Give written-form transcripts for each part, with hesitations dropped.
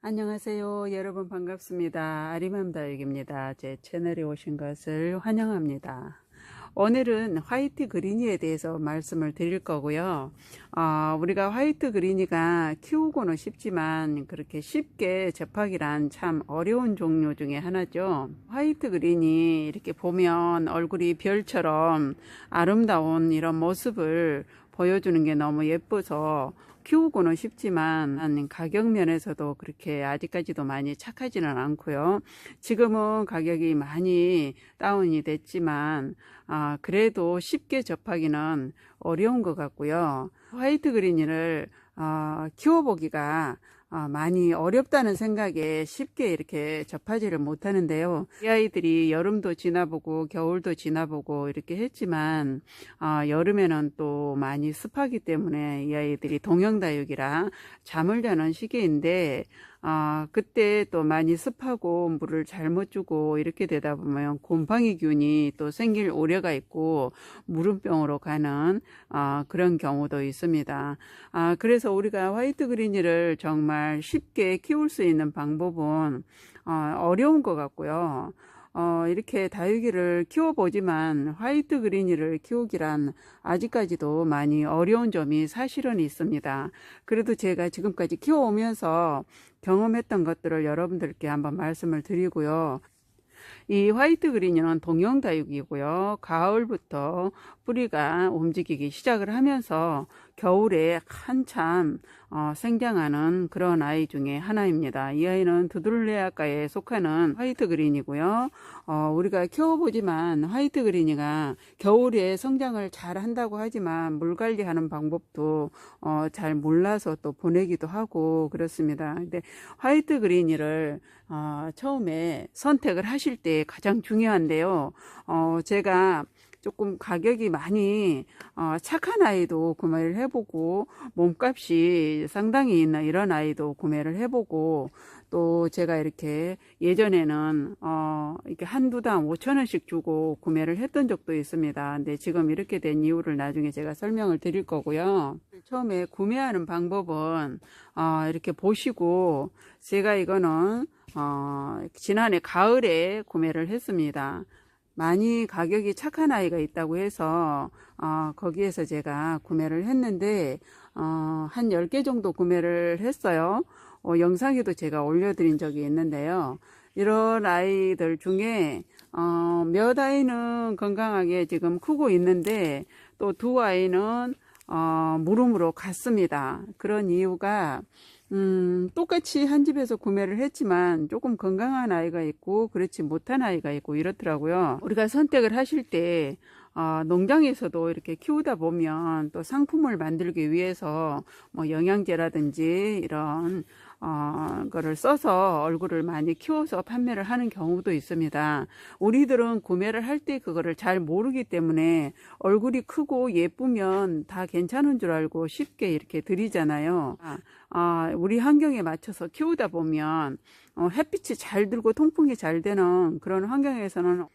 안녕하세요. 여러분 반갑습니다. 아리맘다육입니다. 제 채널에 오신 것을 환영합니다. 오늘은 화이트 그리니에 대해서 말씀을 드릴 거고요. 우리가 화이트 그리니가 키우고는 쉽지만 그렇게 쉽게 접하기란 참 어려운 종류 중에 하나죠. 화이트 그린이 이렇게 보면 얼굴이 별처럼 아름다운 이런 모습을 보여주는 게 너무 예뻐서 키우고는 쉽지만 가격 면에서도 그렇게 아직까지도 많이 착하지는 않고요. 지금은 가격이 많이 다운이 됐지만 그래도 쉽게 접하기는 어려운 것 같고요. 화이트 그린을 키워보기가 많이 어렵다는 생각에 쉽게 이렇게 접하지를 못하는데요. 이 아이들이 여름도 지나보고 겨울도 지나보고 이렇게 했지만 여름에는 또 많이 습하기 때문에 이 아이들이 동형다육이라 잠을 자는 시기인데 그때 또 많이 습하고 물을 잘못 주고 이렇게 되다 보면 곰팡이균이 또 생길 우려가 있고 무름병으로 가는 그런 경우도 있습니다. 그래서 우리가 화이트 그린이를 정말 쉽게 키울 수 있는 방법은 어려운 것 같고요. 이렇게 다육이를 키워보지만 화이트 그린이를 키우기란 아직까지도 많이 어려운 점이 사실은 있습니다. 그래도 제가 지금까지 키워오면서 경험했던 것들을 여러분들께 한번 말씀을 드리고요. 이 화이트 그린은 동형다육이고요. 가을부터 뿌리가 움직이기 시작을 하면서 겨울에 한참 생장하는 그런 아이 중에 하나입니다. 이 아이는 두들레아과에 속하는 화이트 그린이고요. 우리가 키워보지만 화이트 그린이가 겨울에 성장을 잘 한다고 하지만 물 관리하는 방법도 잘 몰라서 또 보내기도 하고 그렇습니다. 근데 화이트 그린이를 처음에 선택을 하실 때 가장 중요한데요. 제가 조금 가격이 많이 착한 아이도 구매를 해보고 몸값이 상당히 있는 이런 아이도 구매를 해보고 또 제가 이렇게 예전에는 이렇게 한두 당 5,000원씩 주고 구매를 했던 적도 있습니다. 근데 지금 이렇게 된 이유를 나중에 제가 설명을 드릴 거고요. 처음에 구매하는 방법은 이렇게 보시고 제가 이거는 지난해 가을에 구매를 했습니다. 많이 가격이 착한 아이가 있다고 해서 거기에서 제가 구매를 했는데 한 10개 정도 구매를 했어요. 영상에도 제가 올려드린 적이 있는데요. 이런 아이들 중에 몇 아이는 건강하게 지금 크고 있는데 또 두 아이는 무름으로 갔습니다. 그런 이유가 똑같이 한 집에서 구매를 했지만 조금 건강한 아이가 있고 그렇지 못한 아이가 있고 이렇더라고요. 우리가 선택을 하실 때 농장에서도 이렇게 키우다 보면 또 상품을 만들기 위해서 뭐 영양제라든지 이런 거를 써서 얼굴을 많이 키워서 판매를 하는 경우도 있습니다. 우리들은 구매를 할 때 그거를 잘 모르기 때문에 얼굴이 크고 예쁘면 다 괜찮은 줄 알고 쉽게 이렇게 드리잖아요. 우리 환경에 맞춰서 키우다 보면 햇빛이 잘 들고 통풍이 잘 되는 그런 환경에서는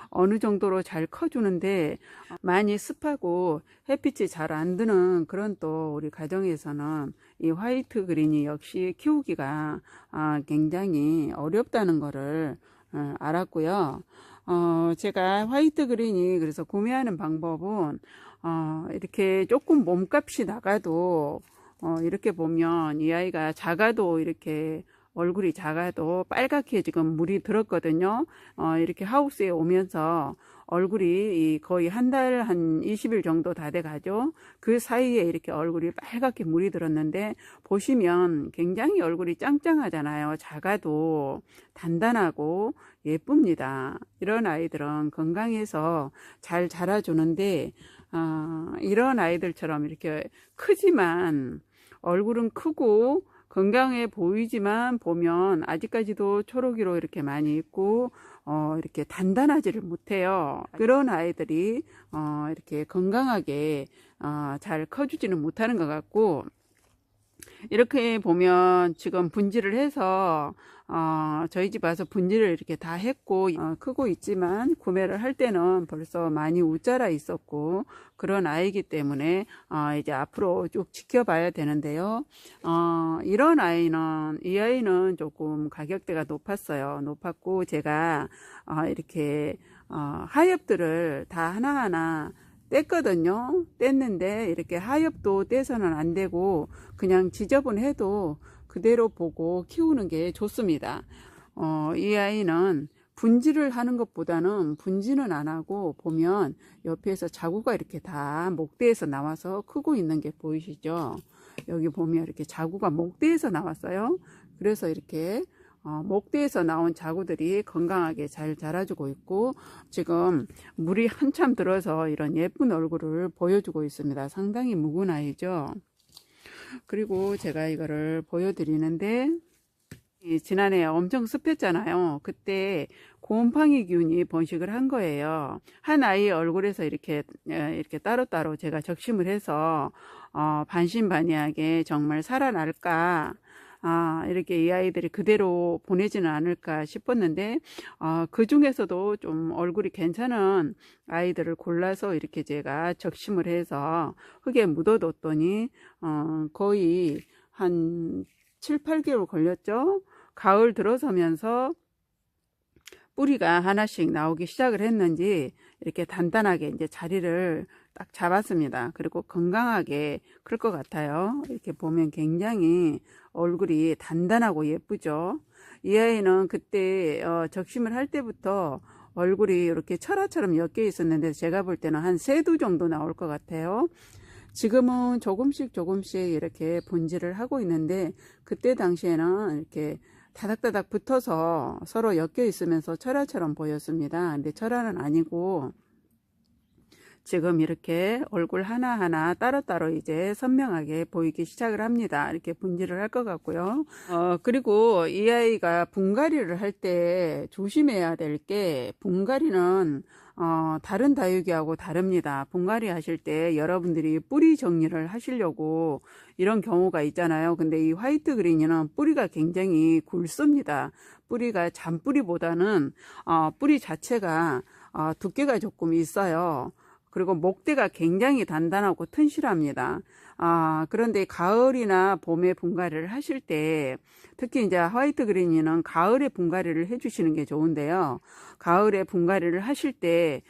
어느 정도로 잘 커주는데 많이 습하고 햇빛이 잘 안 드는 그런 또 우리 가정에서는 이 화이트 그린이 역시 키우기가 굉장히 어렵다는 거를 알았고요. 제가 화이트 그린이 그래서 구매하는 방법은 이렇게 조금 몸값이 나가도 이렇게 보면 이 아이가 작아도 이렇게 얼굴이 작아도 빨갛게 지금 물이 들었거든요. 이렇게 하우스에 오면서 얼굴이 거의 한 달, 한 20일 정도 다 돼 가죠. 그 사이에 이렇게 얼굴이 빨갛게 물이 들었는데 보시면 굉장히 얼굴이 짱짱하잖아요. 작아도 단단하고 예쁩니다. 이런 아이들은 건강해서 잘 자라주는데 이런 아이들처럼 이렇게 크지만 얼굴은 크고 건강해 보이지만 보면 아직까지도 초록이로 이렇게 많이 있고 이렇게 단단하지를 못해요. 그런 아이들이 이렇게 건강하게 잘 커주지는 못하는 것 같고 이렇게 보면 지금 분질을 해서 저희 집 와서 분질을 이렇게 다 했고 크고 있지만 구매를 할 때는 벌써 많이 우짜라 있었고 그런 아이기 때문에 이제 앞으로 쭉 지켜봐야 되는데요. 이 아이는 조금 가격대가 높았고 제가 이렇게 하엽들을 다 하나하나 뗐거든요. 뗐는데 이렇게 하엽도 떼서는 안 되고 그냥 지저분해도 그대로 보고 키우는 게 좋습니다. 이 아이는 분질을 하는 것보다는 분질은 안 하고 보면 옆에서 자구가 이렇게 다 목대에서 나와서 크고 있는 게 보이시죠? 여기 보면 이렇게 자구가 목대에서 나왔어요. 그래서 이렇게 목대에서 나온 자구들이 건강하게 잘 자라주고 있고 지금 물이 한참 들어서 이런 예쁜 얼굴을 보여주고 있습니다. 상당히 묵은 아이죠. 그리고 제가 이거를 보여드리는데 지난해 엄청 습했잖아요. 그때 곰팡이균이 번식을 한 거예요. 한 아이 얼굴에서 이렇게 따로따로 제가 적심을 해서 반신반의하게 정말 살아날까 이렇게 이 아이들이 그대로 보내지는 않을까 싶었는데 그 중에서도 좀 얼굴이 괜찮은 아이들을 골라서 이렇게 제가 적심을 해서 흙에 묻어뒀더니 거의 한 7, 8개월 걸렸죠. 가을 들어서면서 뿌리가 하나씩 나오기 시작을 했는지 이렇게 단단하게 이제 자리를 딱 잡았습니다. 그리고 건강하게 클 것 같아요. 이렇게 보면 굉장히 얼굴이 단단하고 예쁘죠. 이 아이는 그때 적심을 할 때부터 얼굴이 이렇게 철화처럼 엮여 있었는데 제가 볼 때는 한 3두 정도 나올 것 같아요. 지금은 조금씩 이렇게 분질을 하고 있는데 그때 당시에는 이렇게 다닥다닥 붙어서 서로 엮여 있으면서 철화처럼 보였습니다. 근데 철화는 아니고 지금 이렇게 얼굴 하나하나 따로따로 이제 선명하게 보이기 시작을 합니다. 이렇게 분질을 할 것 같고요. 그리고 이 아이가 분갈이를 할 때 조심해야 될 게 분갈이는 다른 다육이하고 다릅니다. 분갈이 하실 때 여러분들이 뿌리 정리를 하시려고 이런 경우가 있잖아요. 근데 이 화이트 그린이는 뿌리가 굉장히 굵습니다. 뿌리가 잔뿌리보다는 뿌리 자체가 두께가 조금 있어요. 그리고 목대가 굉장히 단단하고 튼실합니다. 그런데 가을이나 봄에 분갈이를 하실 때 특히 이제 화이트 그린이는 가을에 분갈이를 해주시는 게 좋은데요. 가을에 분갈이를 하실 때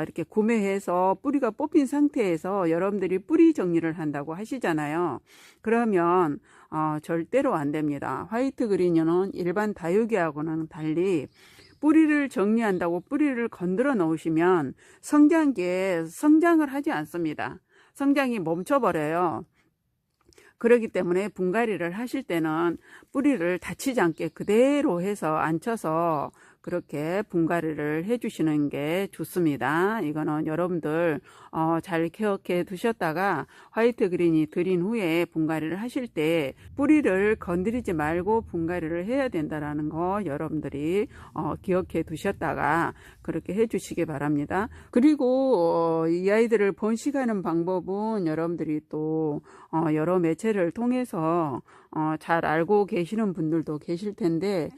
이렇게 구매해서 뿌리가 뽑힌 상태에서 여러분들이 뿌리 정리를 한다고 하시잖아요. 그러면 절대로 안 됩니다. 화이트 그린이는 일반 다육이하고는 달리 뿌리를 정리한다고 뿌리를 건드려 놓으시면 성장을 하지 않습니다. 성장이 멈춰버려요. 그렇기 때문에 분갈이를 하실 때는 뿌리를 다치지 않게 그대로 해서 앉혀서 그렇게 분갈이를 해주시는 게 좋습니다. 이거는 여러분들 잘 기억해 두셨다가 화이트 그린이 들인 후에 분갈이를 하실 때 뿌리를 건드리지 말고 분갈이를 해야 된다는 거 여러분들이 기억해 두셨다가 그렇게 해주시기 바랍니다. 그리고 이 아이들을 번식하는 방법은 여러분들이 또 여러 매체를 통해서 잘 알고 계시는 분들도 계실 텐데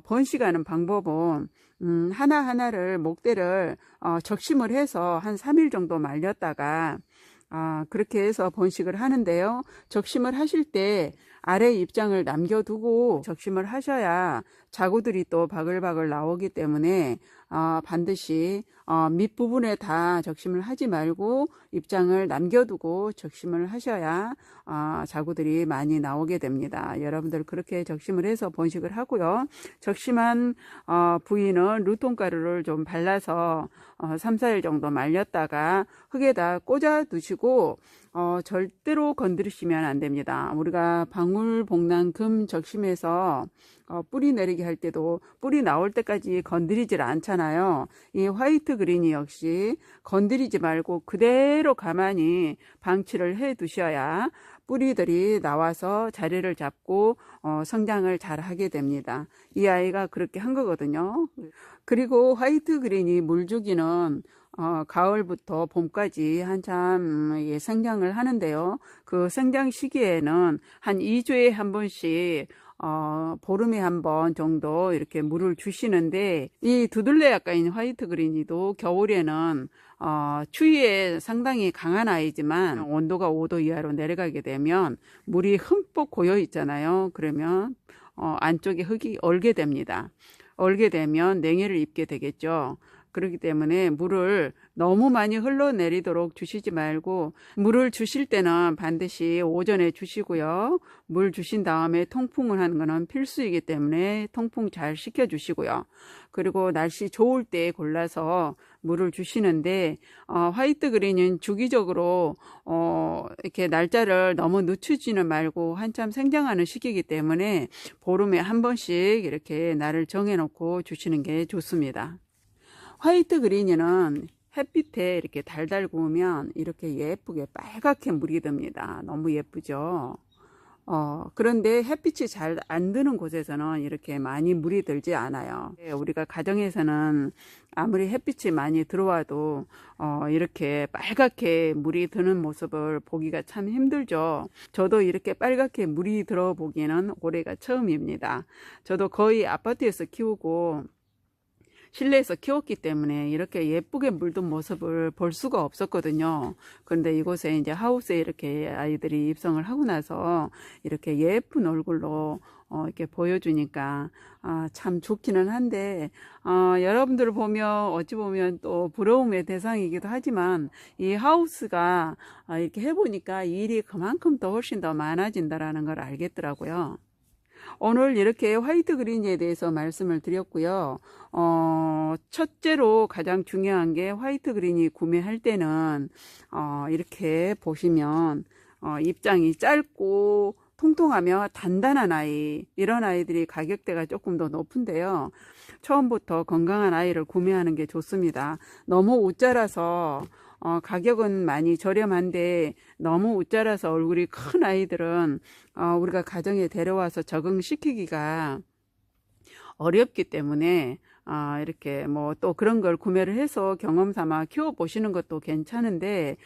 번식하는 방법은 하나하나를 목대를 적심을 해서 한 3일 정도 말렸다가 그렇게 해서 번식을 하는데요. 적심을 하실 때 아래 입장을 남겨두고 적심을 하셔야 자구들이 또 바글바글 나오기 때문에 반드시 밑부분에 다 적심을 하지 말고 입장을 남겨두고 적심을 하셔야 자구들이 많이 나오게 됩니다. 여러분들 그렇게 적심을 해서 번식을 하고요. 적심한 부위는 루톤가루를 좀 발라서 3, 4일 정도 말렸다가 흙에다 꽂아 두시고 절대로 건드리시면 안 됩니다. 우리가 방울복랑금 적심해서 뿌리 내리기 할 때도 뿌리 나올 때까지 건드리질 않잖아요. 이 화이트 그린이 역시 건드리지 말고 그대로 가만히 방치를 해 두셔야 뿌리들이 나와서 자리를 잡고 성장을 잘 하게 됩니다. 이 아이가 그렇게 한 거거든요. 그리고 화이트 그린이 물주기는 가을부터 봄까지 한참 성장을 하는데요. 그 성장 시기에는 한 2주에 한 번씩 보름에 한 번 정도 이렇게 물을 주시는데, 이 두들레 약과인 화이트 그린이도 겨울에는 추위에 상당히 강한 아이지만 온도가 5도 이하로 내려가게 되면 물이 흠뻑 고여 있잖아요. 그러면 안쪽에 흙이 얼게 됩니다. 얼게 되면 냉해를 입게 되겠죠. 그렇기 때문에 물을 너무 많이 흘러내리도록 주시지 말고, 물을 주실 때는 반드시 오전에 주시고요. 물 주신 다음에 통풍을 하는 것은 필수이기 때문에 통풍 잘 시켜 주시고요. 그리고 날씨 좋을 때 골라서 물을 주시는데, 화이트 그린은 주기적으로 이렇게 날짜를 너무 늦추지는 말고 한참 생장하는 시기이기 때문에 보름에 한 번씩 이렇게 날을 정해 놓고 주시는 게 좋습니다. 화이트 그린이는 햇빛에 이렇게 달달 구우면 이렇게 예쁘게 빨갛게 물이 듭니다. 너무 예쁘죠? 그런데 햇빛이 잘 안 드는 곳에서는 이렇게 많이 물이 들지 않아요. 우리가 가정에서는 아무리 햇빛이 많이 들어와도 이렇게 빨갛게 물이 드는 모습을 보기가 참 힘들죠. 저도 이렇게 빨갛게 물이 들어보기는 올해가 처음입니다. 저도 거의 아파트에서 키우고 실내에서 키웠기 때문에 이렇게 예쁘게 물든 모습을 볼 수가 없었거든요. 그런데 이곳에 이제 하우스에 이렇게 아이들이 입성을 하고 나서 이렇게 예쁜 얼굴로 이렇게 보여주니까 참 좋기는 한데, 여러분들을 보면 어찌 보면 또 부러움의 대상이기도 하지만, 이 하우스가 이렇게 해보니까 일이 그만큼 더 훨씬 더 많아진다라는 걸 알겠더라고요. 오늘 이렇게 화이트 그린에 대해서 말씀을 드렸고요. 첫째로 가장 중요한 게 화이트 그린이 구매할 때는 이렇게 보시면 입장이 짧고 통통하며 단단한 아이, 이런 아이들이 가격대가 조금 더 높은데요. 처음부터 건강한 아이를 구매하는 게 좋습니다. 너무 웃자라서 가격은 많이 저렴한데 너무 웃자라서 얼굴이 큰 아이들은 우리가 가정에 데려와서 적응시키기가 어렵기 때문에 이렇게 뭐 또 그런 걸 구매를 해서 경험 삼아 키워 보시는 것도 괜찮은데,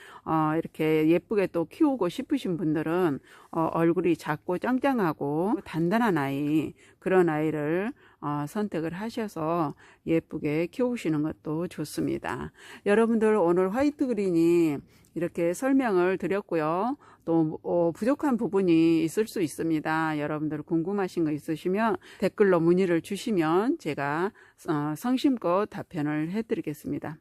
이렇게 예쁘게 또 키우고 싶으신 분들은 얼굴이 작고 짱짱하고 단단한 아이, 그런 아이를 선택을 하셔서 예쁘게 키우시는 것도 좋습니다. 여러분들 오늘 화이트 그린이 이렇게 설명을 드렸고요. 또 부족한 부분이 있을 수 있습니다. 여러분들 궁금하신 거 있으시면 댓글로 문의를 주시면 제가 성심껏 답변을 해드리겠습니다.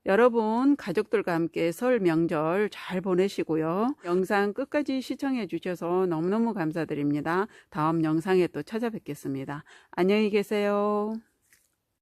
여러분 가족들과 함께 설 명절 잘 보내시고요. 영상 끝까지 시청해 주셔서 너무너무 감사드립니다. 다음 영상에 또 찾아뵙겠습니다. 안녕히 계세요.